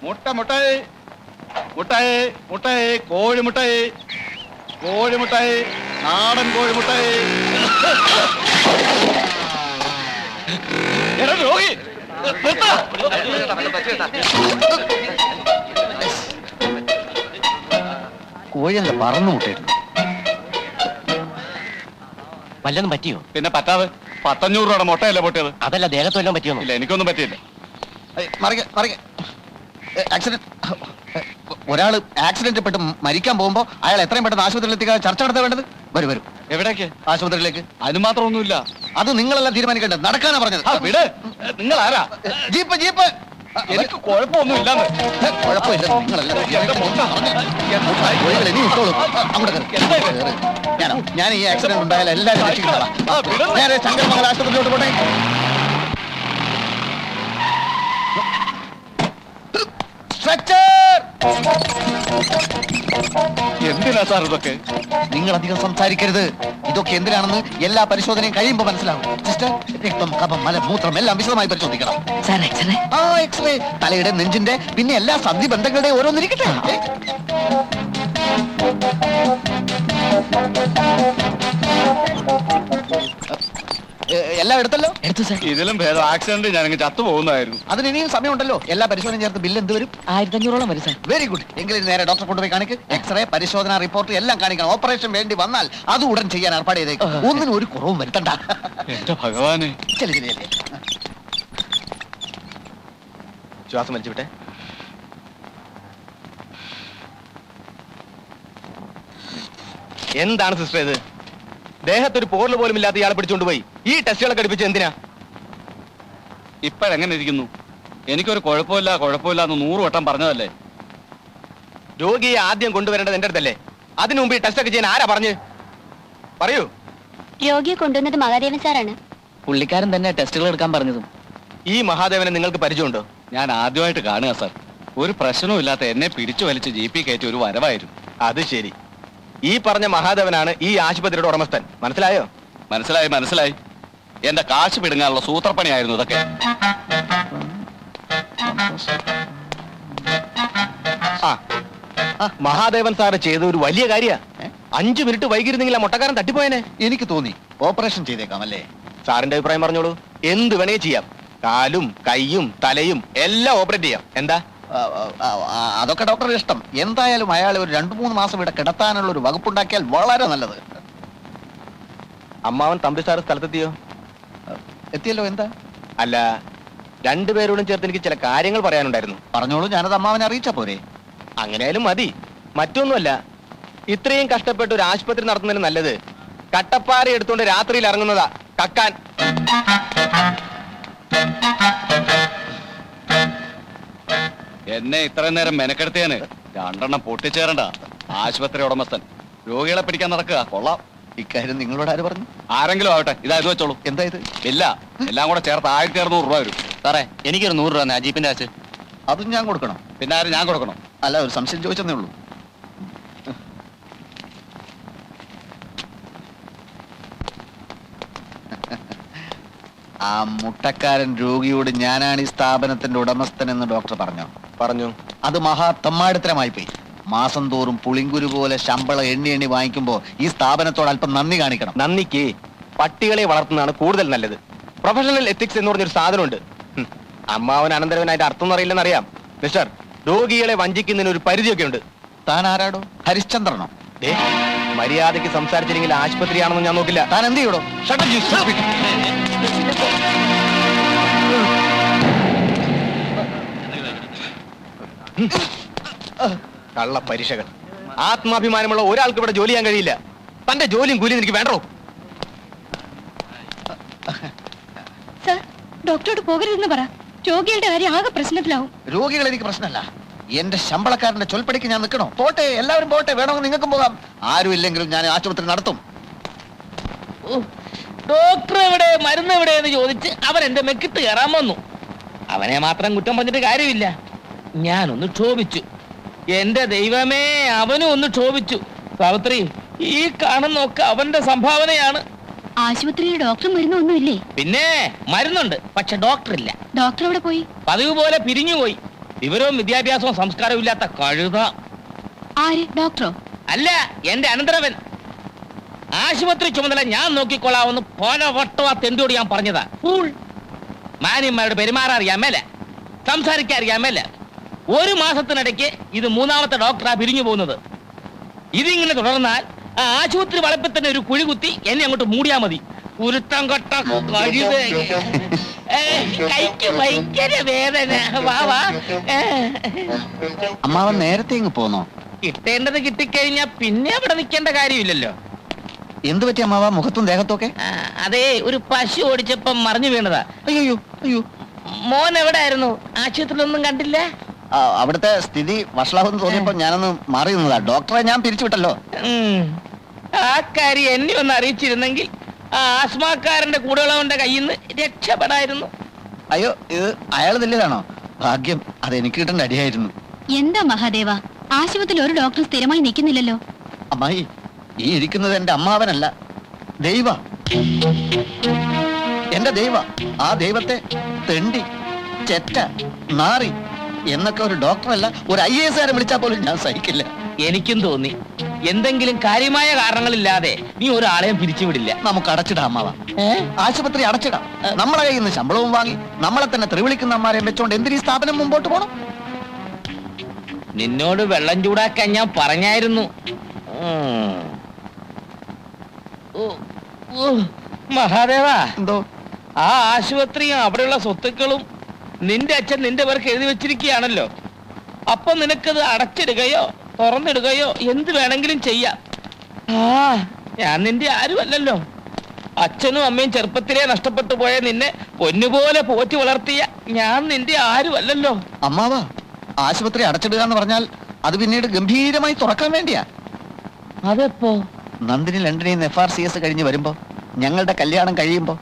മുട്ട മുട്ടായി മുട്ടായി മുട്ടായി കോഴിമുട്ടായി കോഴിമുട്ടായി നാടൻ കോഴിമുട്ടായി. രോഗി കോഴിയൊക്കെ പറന്നു മുട്ടായിരുന്നു. വല്ലതും പറ്റിയോ? പിന്നെ പറ്റാതെ 500 രൂപയുടെ മുട്ടയല്ലേ പൊട്ടിയത്? അതല്ല, ദേഹത്ത് വല്ലതും പറ്റിയോ? ഇല്ല, എനിക്കൊന്നും പറ്റിയില്ല. ഒരാള് ആക്സിഡന്റ് പെട്ട് മരിക്കാൻ പോകുമ്പോ അയാൾ എത്രയും പെട്ടെന്ന് ആശുപത്രിയിൽ എത്തിക്കാൻ ചർച്ച നടത്താൻ വേണ്ടത്. വരും വരും. എവിടേക്ക്? ആശുപത്രിയിലേക്ക്. അതിന് മാത്രമൊന്നുമില്ല. അത് നിങ്ങളെല്ലാം തീരുമാനിക്കേണ്ടത്. നടക്കാനാ പറഞ്ഞത്. വിട്. നിങ്ങൾ ആരാ? Jeep jeep. എനിക്ക് കുഴപ്പമൊന്നുമില്ല. കുഴപ്പമില്ല, നിങ്ങളെല്ലാം ഞാൻ ഈ ആക്സിഡന്റ് ഉണ്ടായാലും എല്ലാവരും രക്ഷിക്കുന്നതാ. ഞാൻ ശങ്കരമംഗല ആശുപത്രിയിലോട്ട് പോട്ടെ. എന്തിനാ സാർ ഇതൊക്കെ? നിങ്ങൾ അധികം സംസാരിക്കരുത്. ഇതൊക്കെ എന്തിനാണെന്ന് എല്ലാ പരിശോധനയും കഴിയുമ്പോൾ മനസ്സിലാവും. സിസ്റ്റർ, രക്തം, കഫം, മലം, മൂത്രം എല്ലാം വിശദമായി പരിശോധിക്കണം. എക്സ്റേ, തലയുടെ, നെഞ്ചിന്റെ, പിന്നെ എല്ലാ സന്ധി ബന്ധങ്ങളുടെയും ഓരോന്നിരിക്കട്ടെ. എല്ലാം എടുത്തല്ലോ? എടുത്തു സാർ. ഇതിലും ഭേദം ആക്സിഡന്റ് ഞാനങ്ങ് ചത്തുപോകുന്നതായിരുന്നു. അതിന് ഇനിയും സമയമുണ്ടല്ലോ. എല്ലാ പരിശോധനയും ചേർത്ത് ബില്ല് എന്ത് വരും? 1500 വരും സാർ. Very good. എങ്കിലും നേരെ ഡോക്ടറെ കൊണ്ടുപോയി കാണിക്ക്. എക്സ്റേ, പരിശോധന റിപ്പോർട്ട് എല്ലാം കാണിക്കണം. ഓപ്പറേഷൻ വേണ്ടി വന്നാൽ അത് ഉടൻ ചെയ്യാൻ ഏർപ്പാട് ചെയ്തേക്കും. ഒന്നിനും ഒരു കുറവും വരുത്തണ്ട. എന്റെ ഭഗവാനെ. ശരി ശരി ശരി. ശ്വാസം വലിച്ചു വിട്ടെ. എന്താണ് സിസ്റ്റർ ഇത്? ദേഹത്തൊരു പോറൽ പോലും ഇല്ലാത്ത ഇയാളെ പിടിച്ചുകൊണ്ടുപോയി ഈ ടെസ്റ്റുകളൊക്കെ അടുപ്പിച്ച് എന്തിനാ? ഇപ്പോഴെങ്ങനെ ഇരിക്കുന്നു? എനിക്കൊരു കുഴപ്പമില്ല എന്ന് 100 വട്ടം പറഞ്ഞതല്ലേ. രോഗിയെ ആദ്യം കൊണ്ടുവരേണ്ടത് എന്റെ അടുത്തല്ലേ? അതിനു മുമ്പ് ഈ ടെസ്റ്റ് ഒക്കെ ചെയ്യാൻ ആരാ പറഞ്ഞ്? പറയൂ. രോഗിയെ കൊണ്ടുവന്നത് മഹാദേവൻ സാറാണ്. പുള്ളിക്കാരൻ തന്നെ ടെസ്റ്റുകൾ എടുക്കാൻ പറഞ്ഞതും. ഈ മഹാദേവനെ നിങ്ങൾക്ക് പരിചയമുണ്ടോ? ഞാൻ ആദ്യമായിട്ട് കാണുക സാർ. ഒരു പ്രശ്നവും ഇല്ലാത്ത എന്നെ പിടിച്ചു വലിച്ച് ജീപ്പി കയറ്റി ഒരു വരവായിരുന്നു. അത് ശരി. ഈ പറഞ്ഞ മഹാദേവനാണ് ഈ ആശുപത്രിയുടെ ഉടമസ്ഥൻ. മനസ്സിലായോ? മനസ്സിലായി. എന്റെ കാശ് പിടുങ്ങാനുള്ള സൂത്രപ്പണിയായിരുന്നു ഇതൊക്കെ. മഹാദേവൻ സാറ് ചെയ്ത ഒരു വലിയ കാര്യ. 5 മിനിറ്റ് വൈകിരുന്നെങ്കിൽ ആ മുട്ടക്കാരൻ തട്ടിപ്പോയനെ. എനിക്ക് തോന്നി ഓപ്പറേഷൻ ചെയ്തേക്കാം അല്ലേ? സാറിന്റെ അഭിപ്രായം പറഞ്ഞോളൂ. എന്ത് വേണേ ചെയ്യാം. കാലും കൈയും തലയും എല്ലാം ഓപ്പറേറ്റ് ചെയ്യാം. എന്താ? അതൊക്കെ ഡോക്ടറുടെ ഇഷ്ടം. എന്തായാലും അയാൾ ഒരു 2-3 മാസം ഇവിടെ കിടത്താനുള്ള ഒരു വകുപ്പുണ്ടാക്കിയാൽ വളരെ നല്ലത്. അമ്മാവൻ തമ്പി സാറ് സ്ഥലത്തെത്തിയോ? എത്തിയല്ലോ. എന്താ? അല്ല, രണ്ടുപേരോടും ചേർത്ത് എനിക്ക് ചില കാര്യങ്ങൾ പറയാനുണ്ടായിരുന്നു. പറഞ്ഞോളൂ, ഞാനത് അമ്മാവനെ അറിയിച്ചാ പോരെ? അങ്ങനെയാലും മതി. മറ്റൊന്നുമല്ല, ഇത്രയും കഷ്ടപ്പെട്ട് ഒരു ആശുപത്രി നടത്തുന്നതിന് നല്ലത് കട്ടപ്പാറ എടുത്തുകൊണ്ട് രാത്രിയിൽ ഇറങ്ങുന്നതാ കക്കാൻ. എന്നെ ഇത്രയും നേരം മെനക്കെടുത്തിയാണ് 2 എണ്ണം പൊട്ടിച്ചേരണ്ട. ആശുപത്രി ഉടമസ്ഥൻ രോഗികളെ പിടിക്കാൻ നടക്കുക. കൊള്ളാം. ഇക്കാര്യം നിങ്ങളോട് ആര് പറഞ്ഞു? ആരെങ്കിലും ആവട്ടെ, ഇതായത് വെച്ചോളൂ. എന്താ ഇത്? ഇല്ല, എല്ലാം കൂടെ ചേർത്ത് 1600 രൂപ വരും. സാറേ, എനിക്കൊരു 100 രൂപ ജീപ്പിന്റെ കാശ്. അതും ഞാൻ കൊടുക്കണം? പിന്നെ ആരും ഞാൻ കൊടുക്കണം? അല്ല, ഒരു സംശയം ചോദിച്ചെന്നേ ഉള്ളൂ. ആ മുട്ടക്കാരൻ രോഗിയോട് ഞാനാണ് ഈ സ്ഥാപനത്തിന്റെ ഉടമസ്ഥൻ എന്ന് ഡോക്ടർ പറഞ്ഞു. അത് മഹാ തെമ്മാടിത്തരമായി പോയി. മാസം തോറും പുളിങ്കുരു പോലെ ശമ്പളം എണ്ണി വാങ്ങിക്കുമ്പോ ഈ സ്ഥാപനത്തോട് അല്പം നന്ദി കാണിക്കണം. നന്ദിക്ക് പട്ടികളെ വളർത്തുന്നതാണ് കൂടുതൽ നല്ലത്. പ്രൊഫഷണൽ എത്തിക്സ് എന്ന് പറഞ്ഞൊരു സാധനമുണ്ട്. അമ്മാവൻ അനന്തരവനായിട്ട് അർത്ഥം അറിയില്ലെന്ന് അറിയാം. മിസ്റ്റർ, രോഗികളെ വഞ്ചിക്കുന്നതിന് ഒരു പരിധിയൊക്കെ ഉണ്ട്. താൻ ആരാടോ? ഹരിശ്ചന്ദ്രനോ? മര്യാദയ്ക്ക് സംസാരിച്ചില്ലെങ്കിൽ ആശുപത്രിയാണെന്ന് ഞാൻ നോക്കില്ല. താൻ എന്ത് ചെയ്യടോ? കള്ള പരീക്ഷകൾ. ആത്മാഭിമാനമുള്ള ഒരാൾക്ക് ഇവിടെ ജോലി ചെയ്യാൻ കഴിയില്ല. തന്റെ ജോലിയും കൂലിയും എനിക്ക് വേണ്ടോ? സർ, ഡോക്ടറോട് പോകരുതെന്ന് പറ. രോഗികളുടെ കാര്യം ആകെ പ്രശ്നത്തിലാവും. രോഗികൾ എനിക്ക് പ്രശ്നമല്ല. എന്റെ ശമ്പളക്കാരന്റെ ചൊൽപ്പടിക്ക് ഞാൻ നിൽക്കണോ? പോട്ടെ, എല്ലാവരും പോട്ടെ. വേണമെങ്കിൽ നിങ്ങൾക്കും പോകാം. ആരും ഇല്ലെങ്കിലും ഞാൻ ആശുപത്രി നടത്തും. ഡോക്ടർ എവിടെ, മരുന്ന് എവിടെ എന്ന് ചോദിച്ച് അവൻ എന്റെ മെക്കിട്ട് കയറാൻ വന്നു. അവനെ മാത്രം കുറ്റം പറഞ്ഞിട്ട് കാര്യമില്ല. ഞാനൊന്ന് ക്ഷോഭിച്ചു. എന്റെ ദൈവമേ, അവനും ഒന്ന് ക്ഷോഭിച്ചു. സാവിത്രി, ഈ കാണുന്നൊക്കെ അവന്റെ സംഭാവനയാണ്. ആശുപത്രിയിൽ ഡോക്ടർ മരുന്നൊന്നുമില്ലേ? പിന്നെ മരുന്നുണ്ട്, പക്ഷെ ഡോക്ടർ ഇല്ല. ഡോക്ടർ എവിടെ പോയി? പതിവ് പോലെ പിരിഞ്ഞുപോയി. വിവരവും വിദ്യാഭ്യാസവും സംസ്കാരവും ഇല്ലാത്ത കഴുത. ആര് ഡോക്ടറോ? അല്ല, എന്റെ അനന്തരവൻ. ആശുപത്രി ചുമതല ഞാൻ നോക്കിക്കൊള്ളാമെന്ന് പല വട്ടം ആ തെണ്ടിയോട് ഞാൻ പറഞ്ഞതാ. ഫൂൾ. മാന്യന്മാരോട് പെരുമാറാൻ അറിയാമല്ല, സംസാരിക്കാൻ അറിയാമല്ല. ഒരു മാസത്തിനിടയ്ക്ക് ഇത് 3ാമത്തെ ഡോക്ടറാ പിരിഞ്ഞു പോകുന്നത്. ഇതിങ്ങനെ തുടർന്നാൽ ആ ആശുപത്രി വളപ്പിൽ തന്നെ ഒരു കുഴി കുത്തി എന്നെ അങ്ങോട്ട് മൂടിയാ മതി. ഉരുത്തം കൊട്ട കഴുത. കൈക്ക് ഭയങ്കര വേദന. വാ വാ. അമ്മാവൻ നേരത്തെ ഇങ്ങ് പോന്നോ? കിട്ടേണ്ടത് കിട്ടിക്കഴിഞ്ഞാ പിന്നെ അവിടെ നിൽക്കേണ്ട കാര്യമില്ലല്ലോ. എന്ത് പറ്റി അമ്മാവ, മുഖത്തും ദേഹത്തും ഒക്കെ? അതേ, ഒരു പശു ഓടിച്ചപ്പം മറിഞ്ഞു വീണതാ. അയ്യോ അയ്യോ. മോൻ എവിടെ ആയിരുന്നു? ആശുപത്രിയിലൊന്നും കണ്ടില്ല? അവിടുത്തെ സ്ഥിതി വഷളാവെന്ന് തോന്നിയപ്പോ ഞാനൊന്ന് മാറി നിന്നതാ. ഡോക്ടറെ ഞാൻ പിരിച്ചുവിട്ടല്ലോ. ആ കാര്യം എന്നെ ഒന്ന് അറിയിച്ചിരുന്നെങ്കിൽ ആ ആസ്മാക്കാരന്റെ കൂടെയുള്ളവന്റെ കയ്യിൽ നിന്ന് രക്ഷപ്പെടായിരുന്നു. അയ്യോ, ഇത് അയാൾ വലിയതാണോ? ഭാഗ്യം, അത് എനിക്ക് കിട്ടേണ്ട അടിയായിരുന്നു. എന്താ മഹാദേവ, ആശുപത്രിയിൽ ഒരു ഡോക്ടർ സ്ഥിരമായി നിൽക്കുന്നില്ലല്ലോ. അമ്മായി, ഈ ഇരിക്കുന്നത് എന്റെ അമ്മാവനല്ല, ദൈവ. എന്റെ ദൈവ. ആ ദൈവത്തെ തെണ്ടി, ചെറ്റ, നാറി എന്നൊക്കെ ഒരു ഡോക്ടറല്ല, ഒരു IAS വിളിച്ചാൽ പോലും ഞാൻ സഹിക്കില്ല. എനിക്കും തോന്നി എന്തെങ്കിലും കാര്യമായ കാരണങ്ങളില്ലാതെ നീ ഒരാളെയും പിരിച്ചുവിടില്ല. നമുക്ക് അടച്ചിടാം അമ്മാവ. ആശുപത്രി അടച്ചിടാം. നമ്മളെ കയ്യിൽ നിന്ന് ശമ്പളവും വാങ്ങി നമ്മളെ തന്നെ തെറിവിളിക്കുന്ന അമ്മാരെയും വെച്ചോണ്ട് എന്തിനീ സ്ഥാപനം മുമ്പോട്ട് പോണം? നിന്നോട് വെള്ളം ചൂടാക്കാൻ ഞാൻ പറഞ്ഞായിരുന്നു. മഹാദേവ, എന്തോ? ആ ആശുപത്രിയും അവിടെയുള്ള സ്വത്തുക്കളും നിന്റെ അച്ഛൻ നിന്റെ പേർക്ക് എഴുതി വെച്ചിരിക്കുകയാണല്ലോ. അപ്പൊ നിനക്കത് അടച്ചിടുകയോ തുറന്നിടുകയോ എന്ത് വേണമെങ്കിലും ചെയ്യാം. ഞാൻ നിന്റെ ആരുമല്ലല്ലോ. അച്ഛനും അമ്മയും ചെറുപ്പത്തിലേ നഷ്ടപ്പെട്ടു പോയ നിന്നെ പൊന്നുപോലെ പോറ്റി വളർത്തിയ ഞാൻ നിന്റെ ആരുമല്ലല്ലോ. അമ്മാവ, ആശുപത്രി അടച്ചിടുക എന്ന് പറഞ്ഞാൽ അത് പിന്നീട് ഗംഭീരമായി തുറക്കാൻ വേണ്ടിയാ. അതെപ്പോ? നന്ദിനി ലണ്ടനിൽ നിന്ന് FRCS കഴിഞ്ഞ് വരുമ്പോ, ഞങ്ങളുടെ കല്യാണം കഴിയുമ്പോ,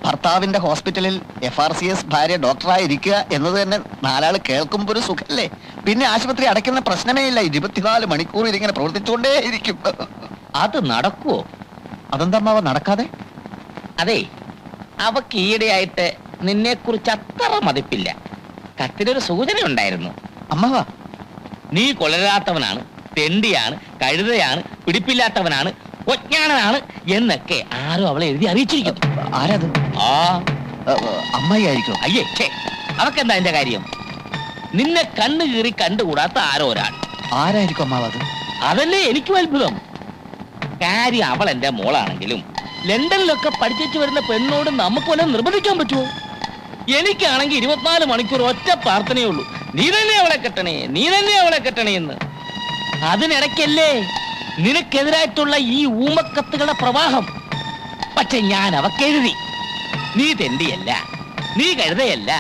ഭർത്താവിന്റെ ഹോസ്പിറ്റലിൽ FRCS ഭാര്യ ഡോക്ടറായി ഇരിക്കുക എന്നത് തന്നെ നാലാള് കേൾക്കുമ്പോ ഒരു സുഖല്ലേ? പിന്നെ ആശുപത്രി അടയ്ക്കുന്ന പ്രശ്നമേ ഇല്ല. 24 മണിക്കൂർ ഇതിങ്ങനെ പ്രവർത്തിച്ചുകൊണ്ടേ ഇരിക്കും. അത് നടക്കുവോ? അതെന്താ അമ്മാവ നടക്കാതെ? അതെ, അവക്ക് ഈയിടെയായിട്ട് നിന്നെ കുറിച്ച് അത്ര മതിപ്പില്ല. കത്തിലൊരു സൂചന ഉണ്ടായിരുന്നു. അമ്മാവ, നീ കൊളരാത്തവനാണ്, തെണ്ടിയാണ്, കഴുതയാണ്, പിടിപ്പില്ലാത്തവനാണ്, ഒജ്ഞാനനാണ് എന്നൊക്കെ ആരോ അവളെ എഴുതി അറിയിച്ചിരിക്കുന്നു. ആരത്? അമ്മായി ആയിരിക്കും. അയ്യേ, ഛേ, അവക്കെന്താ എന്റെ കാര്യം? നിന്നെ കണ്ണു കീറി കണ്ടുകൂടാത്ത ആരോ ഒരാൾ. ആരായിരിക്കും അമ്മാവ അത്? അതല്ലേ എനിക്കും അത്ഭുതം. കാര്യം അവൾ എന്റെ മോളാണെങ്കിലും ലണ്ടനിലൊക്കെ പഠിച്ചു വരുന്ന പെണ്ണോട് നമുക്ക് വല്ലതും നിർബന്ധിക്കാൻ പറ്റുമോ? എനിക്കാണെങ്കിൽ 24 മണിക്കൂർ ഒറ്റ പ്രാർത്ഥനയേ ഉള്ളൂ, നീ തന്നെ അവളെ കെട്ടണേ, നീ തന്നെ അവളെ കെട്ടണേ എന്ന്. അതിനിടയ്ക്കല്ലേ നിനക്കെതിരായിട്ടുള്ള ഈ ഊമക്കത്തുകളുടെ പ്രവാഹം. പക്ഷെ ഞാൻ അവക്കെഴുതി, നീ തെണ്ടിയല്ല, നീ കഴുതയല്ല,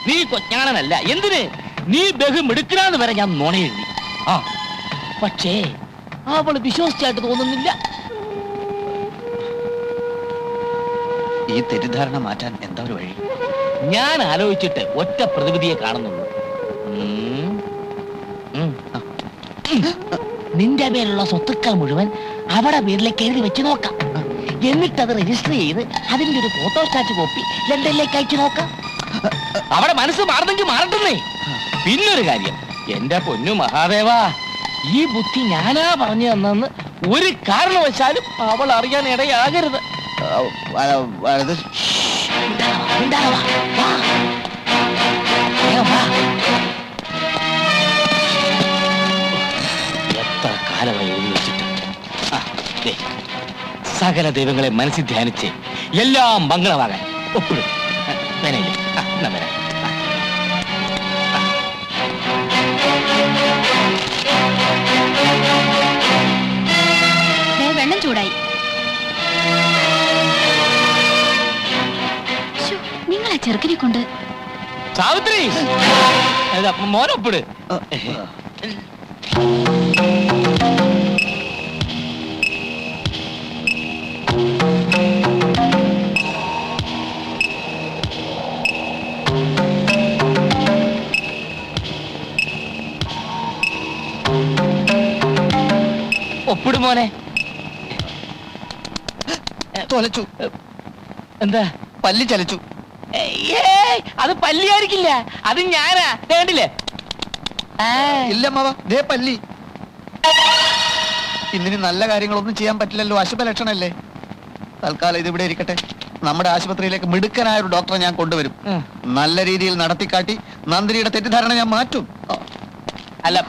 നീ കൊജ്ഞാനനല്ല, എന്തിന് നീ ബഹുമിടുക്കനാന്ന് വരെ ഞാൻ നുണയെഴുതി. പക്ഷേ അവള് വിശ്വസിച്ചായിട്ട് തോന്നുന്നില്ല. ഈ തെറ്റിദ്ധാരണ മാറ്റാൻ എന്താ ഒരു വഴി? ഞാൻ ആലോചിച്ചിട്ട് ഒറ്റ പ്രതിവിധിയെ കാണുന്നുള്ളൂ. നിന്റെ പേരുള്ള സ്വത്തുക്കൾ മുഴുവൻ അവിടെ പേരിലേക്ക് എഴുതി വെച്ച് നോക്കാം. എന്നിട്ട് അത് രജിസ്റ്റർ ചെയ്ത് അതിന്റെ ഒരു ഫോട്ടോസ്റ്റാറ്റ് കോപ്പി ലണ്ടനിലേക്ക് അയച്ചു നോക്കാം. അവിടെ മനസ്സ് മാറുന്നെങ്കിൽ മാറട്ടെന്നേ. പിന്നൊരു കാര്യം, എന്റെ പൊന്നു മഹാദേവ, ഈ ബുദ്ധി ഞാനാ പറഞ്ഞു തന്നെന്ന് ഒരു കാരണവശാലും അവൾ അറിയാൻ ഇടയാകരുത്. എത്ര കാലമായി എഴുതി വെച്ചിട്ട്. സകല ദൈവങ്ങളെ മനസ്സിൽ ധ്യാനിച്ച് എല്ലാം മംഗളമാകാൻ ഒപ്പിടും. വെള്ളം ചൂടായി. നിങ്ങൾ ആ ചെറുക്കിനെ കൊണ്ട്. സാവിത്രി, മോനൊപ്പിട്. ഒപ്പിടും മോനെ. തൊലച്ചു. എന്താ? പല്ലി ചലിച്ചു. അത് പല്ലിയായിരിക്കില്ല, അത് ഞാനാ. വേണ്ടില്ലേ? ഇല്ല അമ്മാവ ദേ പല്ലി. ഇന്നിനി നല്ല കാര്യങ്ങളൊന്നും ചെയ്യാൻ പറ്റില്ലല്ലോ, അശുഭ ലക്ഷണല്ലേ. തൽക്കാലം ഇതിവിടെ ഇരിക്കട്ടെ. നമ്മുടെ ആശുപത്രിയിലേക്ക് മിടുക്കനായ ഒരു ഡോക്ടറെ ഞാൻ കൊണ്ടുവരും. നല്ല രീതിയിൽ നടത്തിക്കാട്ടി നന്ദിനിയുടെ തെറ്റിദ്ധാരണ ഞാൻ മാറ്റും. അല്ല